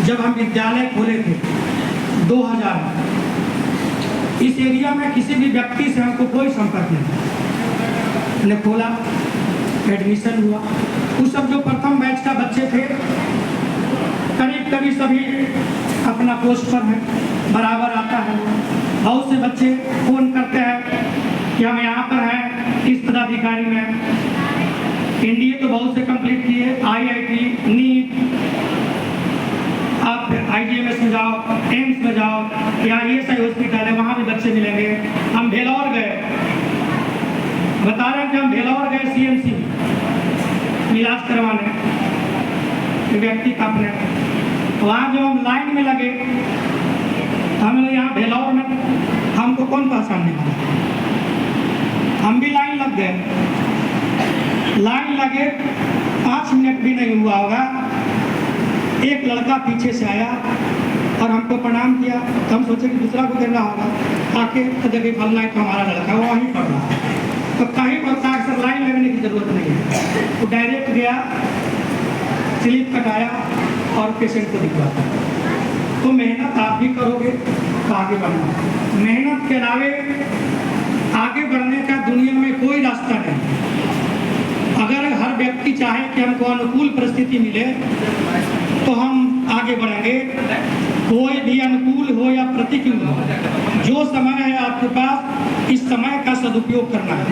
जब हम विद्यालय खोले थे 2000 में, इस एरिया में किसी भी व्यक्ति से हमको कोई संपर्क नहीं। हमने खोला, एडमिशन हुआ, उस सब जो प्रथम बैच का बच्चे थे करीब करीब सभी अपना पोस्ट पर है, बराबर आता है। बहुत से बच्चे फ़ोन करते हैं कि हम यहाँ पर हैं, इस पदाधिकारी में एनडीए तो बहुत से कंप्लीट किए, आईआईटी, नीट, आप आईजीएमएस में जाओ, एम्स में जाओ, या ईएसआई हॉस्पिटल है, वहाँ भी बच्चे मिलेंगे। हम भेलौर गए, बता रहे हैं कि हम भेलौर गए सीएमसी इलाज करवाने व्यक्ति का अपने, वहाँ जब हम लाइन में लगे हमें यहाँ भेलौर में हमको कौन पहचानने वाला, हम भी लाइन लग गए। लाइन लगे 5 मिनट भी नहीं हुआ होगा, एक लड़का पीछे से आया और हमको प्रणाम किया। तो हम सोचे कि दूसरा को कर रहा होगा, आके तो जगह फलना है तो हमारा लड़का वो वहीं पढ़ रहा है, तो कहीं पर अक्सर लाइन लगने की ज़रूरत नहीं है। तो डायरेक्ट गया, स्लिप कटाया और पेशेंट को दिखवाता। तो मेहनत आप भी करोगे तो आगे बढ़ना। मेहनत के अलावे आगे बढ़ने का दुनिया में कोई रास्ता नहीं। अगर हर व्यक्ति चाहे कि हमको अनुकूल परिस्थिति मिले तो हम आगे बढ़ेंगे, कोई भी अनुकूल हो या प्रतिकूल हो, जो समय है आपके पास, इस समय का सदुपयोग करना है।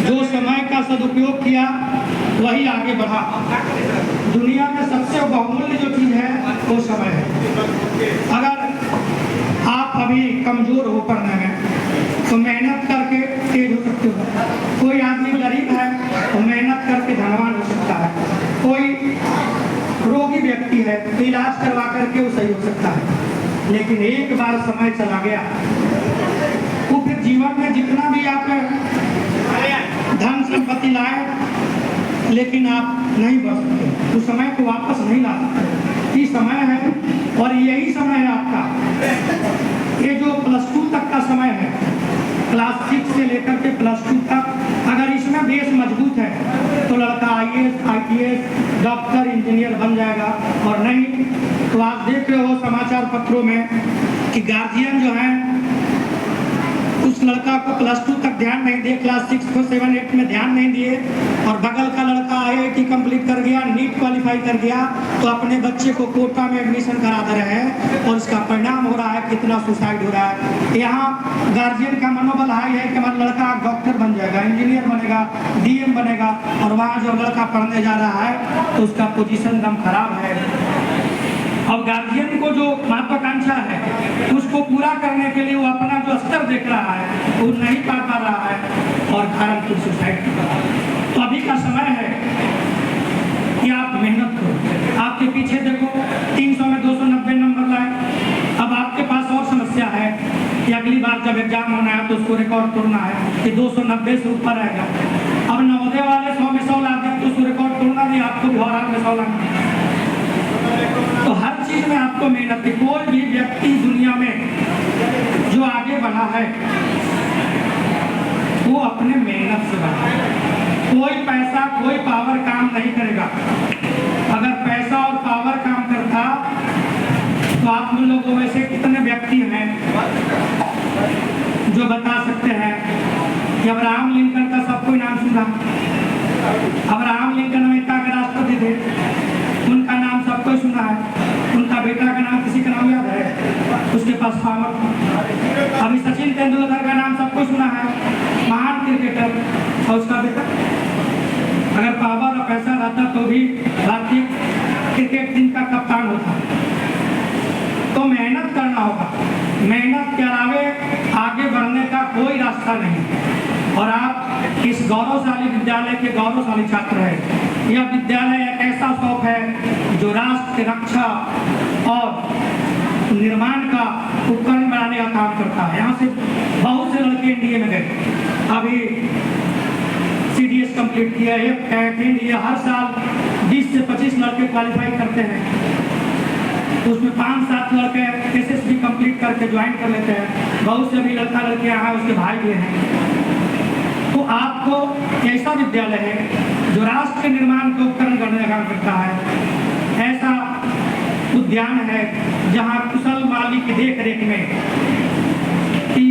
जो समय का सदुपयोग किया वही आगे बढ़ा। दुनिया में सबसे बहुमूल्य जो चीज़ है वो समय है। अगर आप अभी कमज़ोर हो पढ़ने में तो मेहनत करके तेज हो सकते हो। कोई आदमी गरीब है तो मेहनत करके धनवान हो सकता है। कोई रोगी व्यक्ति है तो इलाज करवा करके वो सही हो सकता है। लेकिन एक बार समय चला गया तो फिर जीवन में जितना भी आप धन संपत्ति लाए लेकिन आप नहीं बढ़ सकते, उस समय को वापस नहीं ला सकते। ये समय है और यही समय है आपका। ये जो +2 तक का समय है, क्लास 6 से लेकर के +2 तक, अगर इसमें बेस मजबूत है तो लड़का आईएएस, आईपीएस, डॉक्टर, इंजीनियर बन जाएगा। और नहीं तो आप देख रहे हो समाचार पत्रों में कि गार्जियन जो है उस लड़का को +2 तक ध्यान नहीं दिए, क्लास 6 को 7, 8 में ध्यान नहीं दिए, और बगल का लड़का आईआईटी कंप्लीट कर गया, नीट क्वालिफाई कर गया, तो अपने बच्चे को कोटा में एडमिशन करा दे रहे हैं और इसका परिणाम हो रहा है कितना सुसाइड हो रहा है। यहाँ गार्जियन का मनोबल हाई है कि हमारा लड़का डॉक्टर बन जाएगा, इंजीनियर बनेगा, डीएम बनेगा, और वहाँ जो लड़का पढ़ने जा रहा है तो उसका पोजीशन एकदम खराब है। और गार्जियन को जो महत्वाकांक्षा है उसको पूरा करने के लिए वो अपना जो स्तर देख रहा है वो नहीं पा रहा है और कारण खुद सुसाइड कर रहा है। तो अभी का समय है कि आप मेहनत करो। आपके पीछे देखो 300 में 290 नंबर लाए। अब आपके पास और समस्या है कि अगली बार जब एग्जाम होना है तो उसको रिकॉर्ड तोड़ना है कि 290 से ऊपर आएगा। अब नवोदय वाले 100 में 100 लाते हैं तो उसको रिकॉर्ड तोड़ना नहीं, आपको बिहार में 100 लाना। तो हर चीज में आपको मेहनत है। कोई भी व्यक्ति दुनिया में जो आगे बढ़ा है वो अपने मेहनत से बढ़ा है। कोई पैसा, कोई पावर काम नहीं करेगा। अगर पैसा और पावर काम करता तो आप लोगों में से कितने व्यक्ति हैं जो बता सकते हैं कि अब्राहम लिंकन का सब कोई नाम सुना? अब्राहम लिंकन अमेरिका के राष्ट्रपति थे, उनका नाम सबको सुना है। उनका बेटा का नाम किसी का नाम याद है? उसके पास पावर था। अभी सचिन तेंदुलकर का नाम सबको सुना है, महान क्रिकेटर, और उसका बेटा। अगर पावर और पैसा रहता तो भी भारतीय क्रिकेट टीम का कप्तान होता। तो मेहनत करना होगा। मेहनत के अलावे आगे बढ़ने का कोई रास्ता नहीं। और आप इस गौरवशाली विद्यालय के गौरवशाली छात्र हैं। यह विद्यालय एक ऐसा शौक है जो राष्ट्र की रक्षा और निर्माण का उपकरण बनाने का काम करता है। यहाँ से बहुत से लड़के एनडीए में गए, अभी सीडीएस कंप्लीट किया है। एनडीए हर साल 20 से 25 लड़के क्वालिफाई करते हैं, तो उसमें 5-7 लड़के एसएसबी कंप्लीट करके ज्वाइन कर लेते हैं। बहुत से भी लड़का लड़कियाँ हैं, उसके भाई भी हैं। तो आपको ऐसा विद्यालय है जो राष्ट्र के निर्माण का उपकरण करने का काम करता है। ऐसा उद्यान है जहाँ कुशल माली की देख रेख में कि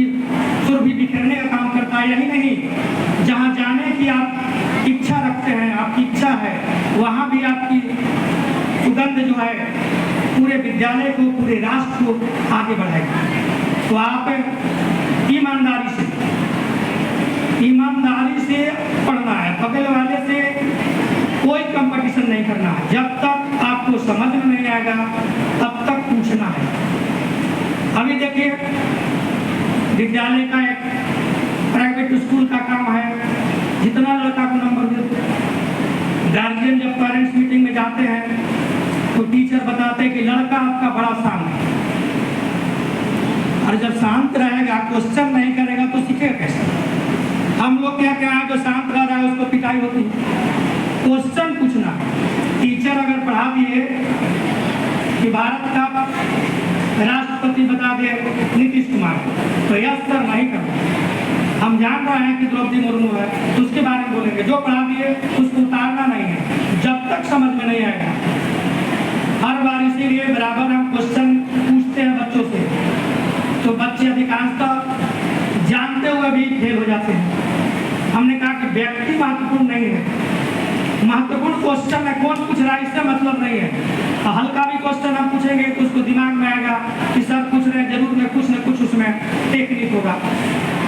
सुरभि बिखरने का काम करता है। यही नहीं, जहाँ जाने की आप इच्छा रखते हैं, आपकी इच्छा है, वहाँ भी आपकी सुगंध जो है पूरे विद्यालय को, पूरे राष्ट्र को आगे बढ़ाएगी। तो आप ईमानदारी से पढ़ना है, बगल वाले से कोई कंपटीशन नहीं करना है। जब तक आपको समझ में नहीं आएगा तब तक पूछना है। अभी देखिए, विद्यालय का एक प्राइवेट स्कूल का काम है, जितना लड़का को नंबर देते, गार्जियन जब पेरेंट्स मीटिंग में जाते हैं तो टीचर बताते हैं कि लड़का आपका बड़ा शांत है, और जब शांत रहेगा, क्वेश्चन नहीं करेगा तो सीखेगा कैसे? हम लोग क्या क्या है, जो शांत रह रहा है उसको पिटाई होती है। क्वेश्चन पूछना। टीचर अगर पढ़ा दिए कि भारत का राष्ट्रपति बता दे नीतीश कुमार, तो यस सर नहीं करना। हम जान रहे हैं कि द्रौपदी मुर्मू है, तो उसके बारे में बोलेंगे। जो पढ़ा दिए उसको उतारना नहीं है जब तक समझ में नहीं आएगा। हर बार इसीलिए बराबर हम क्वेश्चन पूछते हैं बच्चों से, तो बच्चे अधिकांशतः जानते हुए भी फेल हो जाते हैं। हमने कहा कि व्यक्ति महत्वपूर्ण नहीं है, महत्वपूर्ण क्वेश्चन है कौन पूछ रहा है, इससे मतलब नहीं है। हल्का भी क्वेश्चन हम पूछेंगे तो उसको दिमाग में आएगा कि सर पूछ रहे हैं, जरूर में कुछ न कुछ उसमें टेक्निक होगा।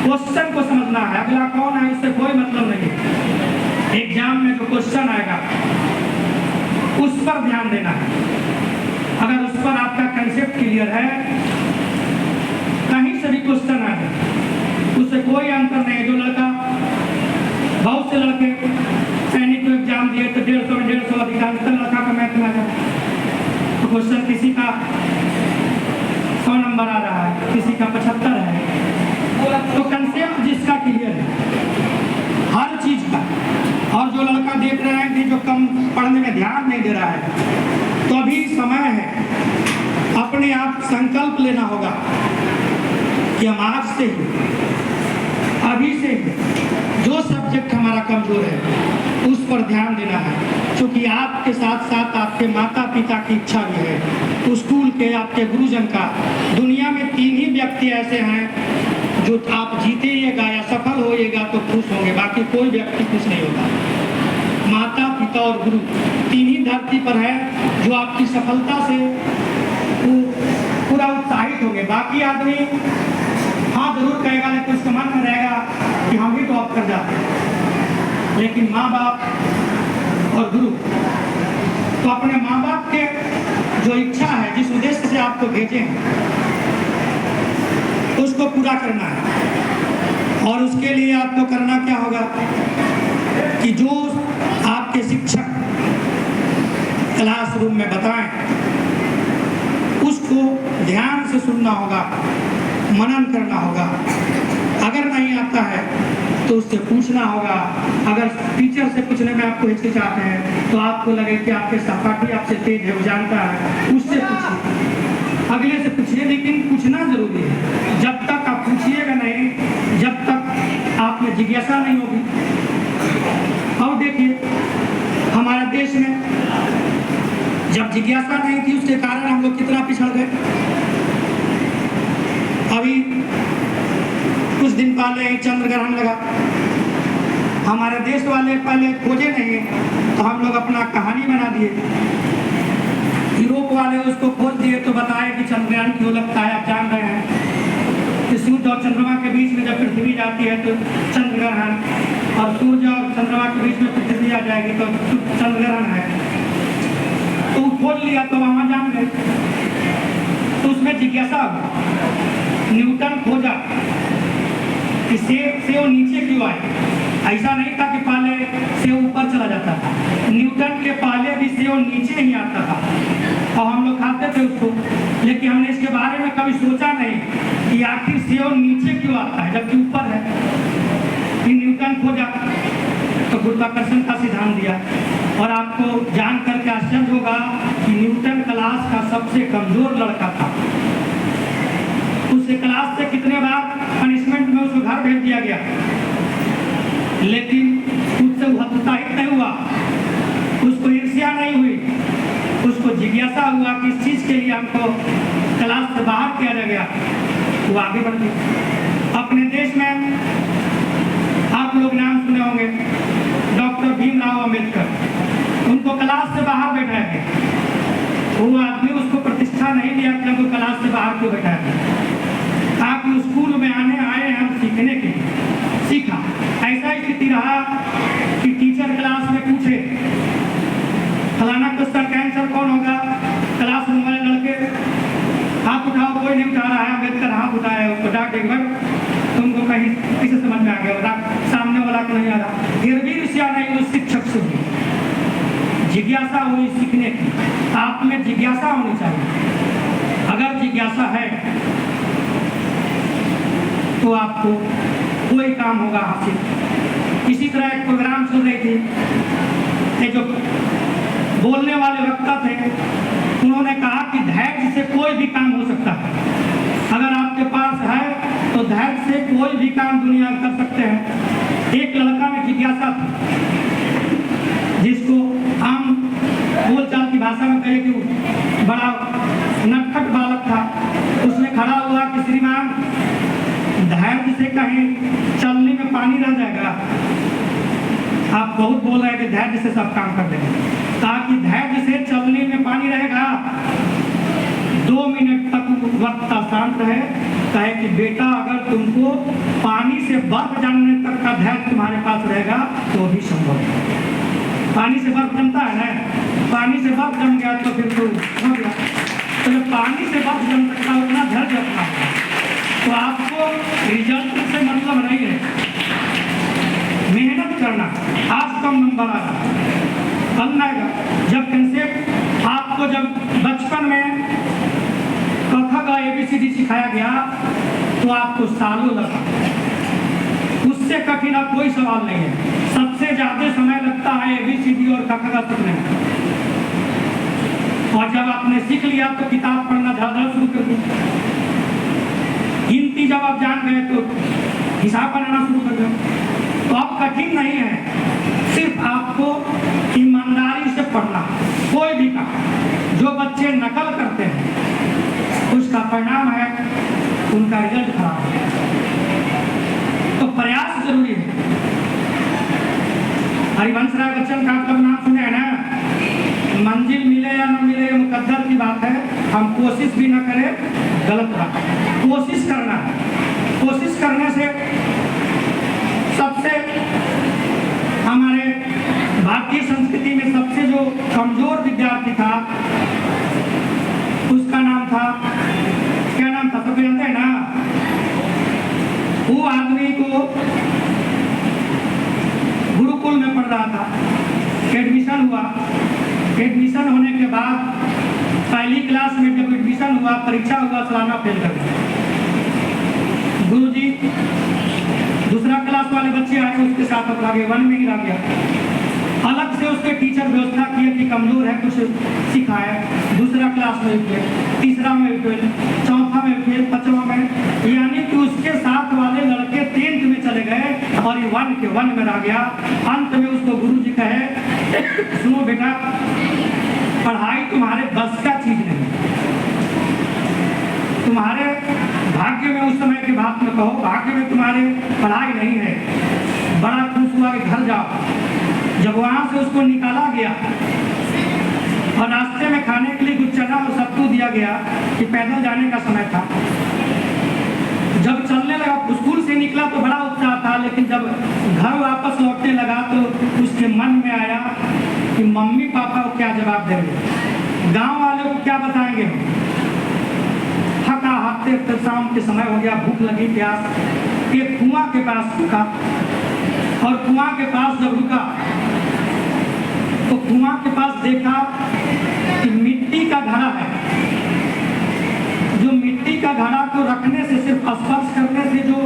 क्वेश्चन को समझना है, अगला कौन है इससे कोई मतलब नहीं है। एग्जाम में जो क्वेश्चन आएगा उस पर ध्यान देना है। अगर उस पर आपका कंसेप्ट क्लियर है, कहीं से भी क्वेश्चन आ जाए उससे कोई अंतर नहीं है। जो लड़का, बहुत से लड़के सैनिक को एग्जाम दिए तो 150 अधिकांशतः लड़का का मैथ में आ जाता, तो क्वेश्चन किसी का 100 नंबर आ रहा है, किसी का 75 है। तो कंसेप्ट जिसका क्लियर है हर चीज का, और जो लड़का देख रहे हैं कि जो कम पढ़ने में ध्यान नहीं दे रहा है, तो अभी समय है, अपने आप संकल्प लेना होगा कि हम आज से ही, अभी से जो सब्जेक्ट हमारा कमजोर है उस पर ध्यान देना है। क्योंकि आपके साथ साथ आपके माता पिता की इच्छा भी है, स्कूल के, आपके गुरुजन का। दुनिया में 3 ही व्यक्ति ऐसे हैं जो आप जीतेगा या सफल होइएगा तो खुश होंगे, बाकी कोई व्यक्ति खुश नहीं होता। माता पिता और गुरु 3 ही धरती पर है जो आपकी सफलता से पूरा उत्साहित होंगे। बाकी आदमी हाँ जरूर कहेगा, लेकिन उसके मन में रहेगा कि हम भी टॉप कर जाते हैं। लेकिन माँ बाप और गुरु, तो अपने माँ बाप के जो इच्छा है, जिस उद्देश्य से आपको भेजे हैं, उसको पूरा करना है। और उसके लिए आपको करना क्या होगा कि जो आपके शिक्षक क्लासरूम में बताएं उसको ध्यान से सुनना होगा, मनन करना होगा। अगर नहीं आता है तो उससे पूछना होगा। अगर टीचर से पूछने में आपको हिचकिचाते हैं तो आपको लगे कि आपके सहपाठी आपसे तेज है, वो जानता है, उससे पूछिए, अगले से पूछिए, लेकिन पूछना जरूरी है। जब तक आप पूछिएगा नहीं, जब तक आप में जिज्ञासा नहीं होगी। और देखिए, हमारे देश में जब जिज्ञासा नहीं थी, उसके कारण हम लोग कितना पिछड़ गए। अभी कुछ दिन पहले चंद्र ग्रहण लगा, हमारे देश वाले पहले खोजे नहीं, तो हम लोग अपना कहानी बना दिए। यूरोप वाले उसको खोज दिए तो बताए कि चंद्र ग्रहण क्यों लगता है। आप जान रहे हैं कि सूर्य और चंद्रमा के बीच में जब पृथ्वी जाती है तो चंद्र ग्रहण, और सूर्य और चंद्रमा के बीच में पृथ्वी आ जाएगी तो चंद्र ग्रहण है। तो खोज लिया तो वहां जान गए, तो उसमें जिज्ञासा। न्यूटन खोजा कि सेव नीचे क्यों आए। ऐसा नहीं था कि पहले सेव ऊपर चला जाता था, न्यूटन के पहले भी सेव नीचे ही आता था और हम लोग खाते थे उसको। लेकिन हमने इसके बारे में कभी सोचा नहीं कि आखिर सेव नीचे क्यों आता है जबकि ऊपर है। कि न्यूटन खोजा तो गुरुत्वाकर्षण का सिद्धांत दिया। और आपको जान करके आश्चर्य होगा कि न्यूटन क्लास का सबसे कमजोर लड़का था। उसे क्लास से कितने बार पनिशमेंट में उसको घर भेज दिया गया, लेकिन उससे उत्साहित नहीं हुआ, उसको ईर्ष्या नहीं हुई, उसको उसको जिज्ञासा हुआ कि इस चीज़ के लिए हमको क्लास से बाहर किया जा गया, वो आगे बढ़ गया। अपने देश में आप लोग नाम सुने होंगे डॉक्टर भीमराव अम्बेडकर, उनको क्लास से बाहर बैठाया गया। वो आदमी उसको प्रतिष्ठा नहीं दिया कि हमको क्लास से बाहर क्यों बैठाया गया, कहा कि स्कूल में आए हैं हम सीखने के लिए, सीखा। ऐसा स्थिति रहा कि टीचर क्लास में पूछे फलाना क्वेश्चन का आंसर कौन होगा, क्लास में वाले लड़के हाथ उठाओ, कोई नहीं उठा रहा है। अम्बेडकर हाथ उठाया, उसको डांट एक बार, तुमको कहीं किसे समझ में आ गया, सामने वाला को नहीं आ रहा। फिर भी ऋषिया नहीं, उस शिक्षक से हुई जिज्ञासा हुई सीखने की। आप में जिज्ञासा होनी चाहिए। अगर जिज्ञासा है तो आपको कोई काम होगा हासिल। इसी तरह एक प्रोग्राम चल रही थी, जो बोलने वाले वक्ता थे, उन्होंने कहा कि धैर्य से कोई भी काम हो सकता है। अगर आपके पास है तो धैर्य से कोई भी काम दुनिया कर सकते हैं। एक लड़का में जिज्ञासा थी, जिसको हम बोलचाल की भाषा में कहे कि बड़ा नटखट बालक था। उसने खड़ा हुआ कि श्रीमान, धैर्य से कहीं चलने में पानी रह जाएगा। आप बहुत बोल रहे हैं कि धैर्य से सब काम कर देंगे, ताकि धैर्य से चलने में पानी रहेगा। 2 मिनट तक वक्त शांत रहे, कहे कि बेटा अगर तुमको पानी से बर्फ जमने तक का धैर्य तुम्हारे पास रहेगा तो भी संभव है। पानी से बर्फ जमता है ना, पानी से बर्फ जम गया तो फिर तो हो गया। तो जब पानी से बर्फ जम सकता है उतना धैर्य रखना होगा। तो आपको रिजल्ट से मतलब नहीं है, मेहनत करना। आज कम नंबर आ रहा, कल आएगा। जब कंसेप्ट आपको जब बचपन में क ख ग ABCD सिखाया गया तो आपको सालों लगा। उससे कठिन अब कोई सवाल नहीं है। सबसे ज्यादा समय लगता है ABCD और क ख ग सीखने में। और जब आपने सीख लिया तो किताब पढ़ना ज़्यादा शुरू कर दिया। गिनती जब आप जान गए तो हिसाब बनाना शुरू कर दिया। तो अब कठिन नहीं है, सिर्फ आपको ईमानदारी से पढ़ना। कोई भी काम जो बच्चे नकल करते हैं उसका परिणाम है उनका रिजल्ट खराब है। तो प्रयास जरूरी है। हरिवंश राय बच्चन का आप नाम सुने हैं ना, मंजिल मिले या न मिले ये मुकद्दर की बात है। हम कोशिश भी न करें गलत बात, कोशिश करना है। कोशिश करने से सबसे हमारे भारतीय संस्कृति में सबसे जो कमजोर विद्यार्थी था उसका नाम था, क्या नाम था, सब जानते हैं ना। वो आदमी को गुरुकुल में पढ़ रहा था, एडमिशन हुआ। एडमिशन होने के बाद पहली क्लास में जब एडमिशन हुआ, परीक्षा हुआ, सालाना फेल कर दिया। गुरुजी दूसरा क्लास वाले बच्चे आए, उसके साथ अब आगे 1 में ही रह गया। अलग से उसके टीचर व्यवस्था किए कि कमजोर है, कुछ सिखाए। दूसरा क्लास में फेल, तीसरा में फेल, चौथा में फेल, 5वां में, यानी कि उसके साथ वाले लड़के 10th में चले गए और ये 1 के 1 में रह गया। अंत में उसको गुरुजी कहे, सुनो बेटा, पढ़ाई तुम्हारे बस का चीज नहीं, तुम्हारे भाग्य में, उस समय की बात में कहो, भाग्य में तुम्हारे पढ़ाई नहीं है। बड़ा खुश हुआ कि घर जाओ। जब वहां से उसको निकाला गया और रास्ते में खाने के लिए कुछ चना और सत्तू दिया गया कि पैदल जाने का समय था। जब चलने लगा, स्कूल से निकला तो बड़ा उत्साह था, लेकिन जब घर वापस लौटने लगा तो उसके मन में आया कि मम्मी पापा को क्या जवाब देंगे, गांव वालों को क्या बताएंगे। थका हाथते शाम के समय हो गया, भूख लगी, प्यास। एक कुआं के पास रुका और कुआं के पास जब रुका तो कुआं के पास देखा कि मिट्टी का घड़ा है। जो मिट्टी का घड़ा को रखने से, सिर्फ स्पर्श करने से जो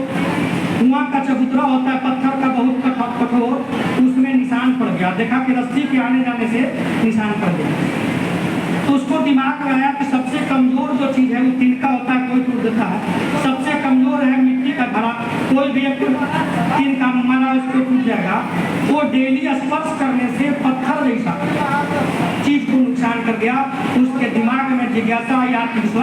कुआं का चबूतरा होता है पत्थर का बहुत कठोर, उसमें निशान पड़ गया। देखा कि रस्सी के आने जाने से निशान पड़ गया। तो उसको दिमाग में आया कि सबसे कमजोर जो चीज है वो तिनका होता है, कोई टूट देता है। सबसे कमजोर है मिट्टी का घड़ा, कोई भी एक तिनका मारा उसको टूट जाएगा। वो डेली स्पर्श करने से पत्थर जैसा चीज को नुकसान कर गया। हमारा ये आत्मविश्वास